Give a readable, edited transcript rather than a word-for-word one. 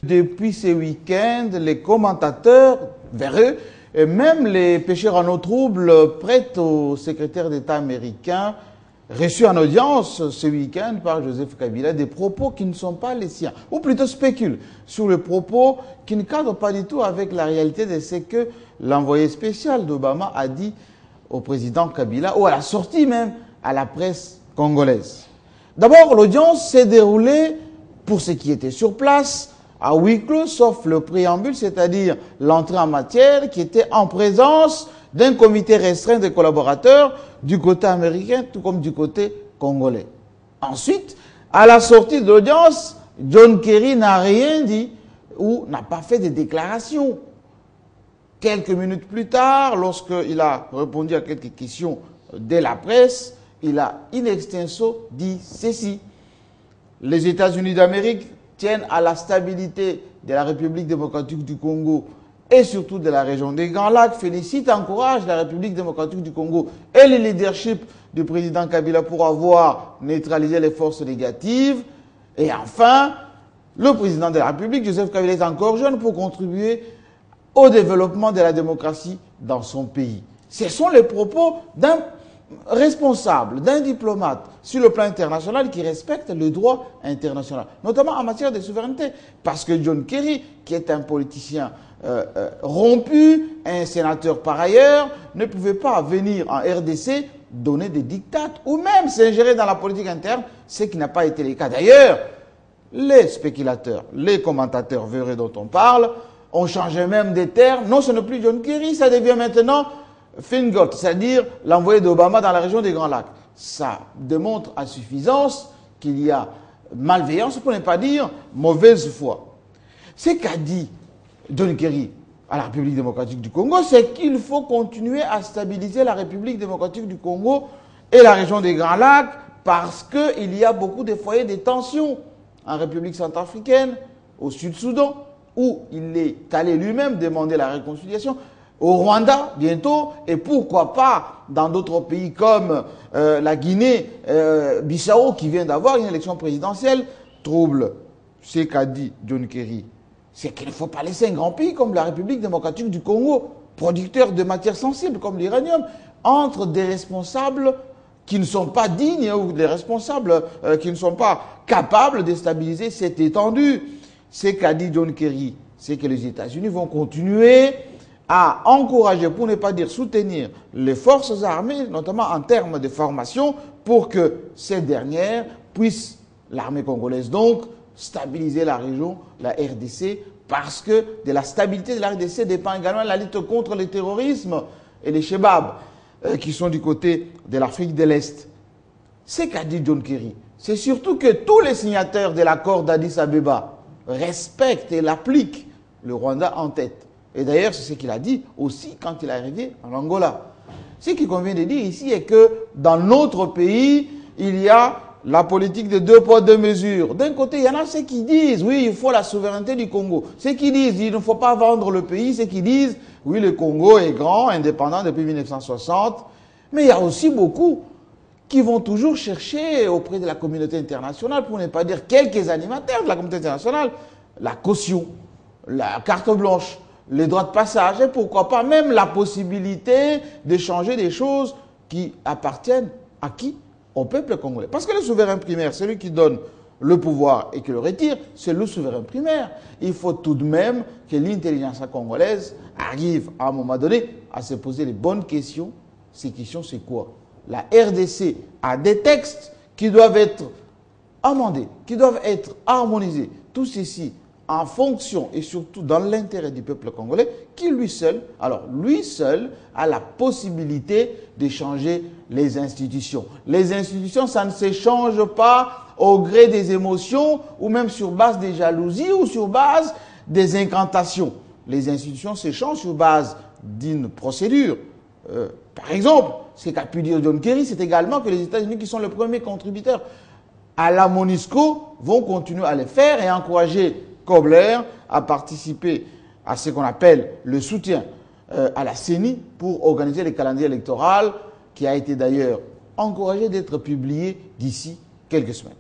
Depuis ce week-end, les commentateurs véreux et même les pêcheurs en eau trouble prêtent au secrétaire d'État américain, reçu en audience ce week-end par Joseph Kabila, des propos qui ne sont pas les siens, ou plutôt spéculent sur les propos qui ne cadrent pas du tout avec la réalité de ce que l'envoyé spécial d'Obama a dit au président Kabila, ou à la sortie même à la presse congolaise. D'abord, l'audience s'est déroulée, pour ceux qui étaient sur place, à huis clos, sauf le préambule, c'est-à-dire l'entrée en matière, qui était en présence d'un comité restreint de collaborateurs du côté américain, tout comme du côté congolais. Ensuite, à la sortie de l'audience, John Kerry n'a rien dit ou n'a pas fait de déclaration. Quelques minutes plus tard, lorsqu'il a répondu à quelques questions de la presse, il a in extenso dit ceci. Les États-Unis d'Amérique tiennent à la stabilité de la République démocratique du Congo et surtout de la région des Grands Lacs, félicite et encourage la République démocratique du Congo et le leadership du président Kabila pour avoir neutralisé les forces négatives. Et enfin, le président de la République, Joseph Kabila, est encore jeune pour contribuer au développement de la démocratie dans son pays. Ce sont les propos d'un responsable, d'un diplomate sur le plan international qui respecte le droit international, notamment en matière de souveraineté. Parce que John Kerry, qui est un politicien rompu, un sénateur par ailleurs, ne pouvait pas venir en RDC donner des dictats ou même s'ingérer dans la politique interne, ce qui n'a pas été le cas. D'ailleurs, les spéculateurs, les commentateurs véreux dont on parle, ont changé même des termes. Non, ce n'est plus John Kerry, ça devient maintenant Feingold, c'est-à-dire l'envoyé d'Obama dans la région des Grands Lacs. Ça démontre à suffisance qu'il y a malveillance, pour ne pas dire mauvaise foi. Ce qu'a dit John Kerry à la République démocratique du Congo, c'est qu'il faut continuer à stabiliser la République démocratique du Congo et la région des Grands Lacs parce qu'il y a beaucoup de foyers de tension en République centrafricaine, au Sud-Soudan, où il est allé lui-même demander la réconciliation, au Rwanda bientôt, et pourquoi pas dans d'autres pays comme la Guinée-Bissau qui vient d'avoir une élection présidentielle. Trouble. Ce qu'a dit John Kerry, c'est qu'il ne faut pas laisser un grand pays comme la République démocratique du Congo, producteur de matières sensibles comme l'uranium, entre des responsables qui ne sont pas dignes ou des responsables qui ne sont pas capables de stabiliser cette étendue. Ce qu'a dit John Kerry, c'est que les États-Unis vont continuer à encourager, pour ne pas dire soutenir, les forces armées, notamment en termes de formation, pour que ces dernières puissent, l'armée congolaise donc, stabiliser la région, la RDC, parce que de la stabilité de la RDC dépend également la lutte contre le terrorisme et les Chebabs, qui sont du côté de l'Afrique de l'Est. Ce qu'a dit John Kerry, c'est surtout que tous les signataires de l'accord d'Addis Abeba respectent et l'appliquent, le Rwanda en tête. Et d'ailleurs, c'est ce qu'il a dit aussi quand il est arrivé en Angola. Ce qu'il convient de dire ici est que dans notre pays, il y a la politique de deux poids, deux mesures. D'un côté, il y en a ceux qui disent, oui, il faut la souveraineté du Congo. Ceux qui disent, il ne faut pas vendre le pays. Ceux qui disent, oui, le Congo est grand, indépendant depuis 1960. Mais il y a aussi beaucoup qui vont toujours chercher auprès de la communauté internationale, pour ne pas dire quelques animateurs de la communauté internationale, la caution, la carte blanche, les droits de passage et pourquoi pas même la possibilité d'échanger des choses qui appartiennent à qui? Au peuple congolais. Parce que le souverain primaire, celui qui donne le pouvoir et qui le retire, c'est le souverain primaire. Il faut tout de même que l'intelligence congolaise arrive à un moment donné à se poser les bonnes questions. Ces questions, c'est quoi? La RDC a des textes qui doivent être amendés, qui doivent être harmonisés. Tout ceci en fonction et surtout dans l'intérêt du peuple congolais, qui lui seul a la possibilité de changer les institutions. Les institutions, ça ne s'échange pas au gré des émotions ou même sur base des jalousies ou sur base des incantations. Les institutions s'échangent sur base d'une procédure. Par exemple, ce qu'a pu dire John Kerry, c'est également que les États-Unis, qui sont les premiers contributeurs à la MONUSCO, vont continuer à le faire et encourager Kobler a participé à ce qu'on appelle le soutien à la CENI pour organiser le calendrier électoral qui a été d'ailleurs encouragé d'être publié d'ici quelques semaines.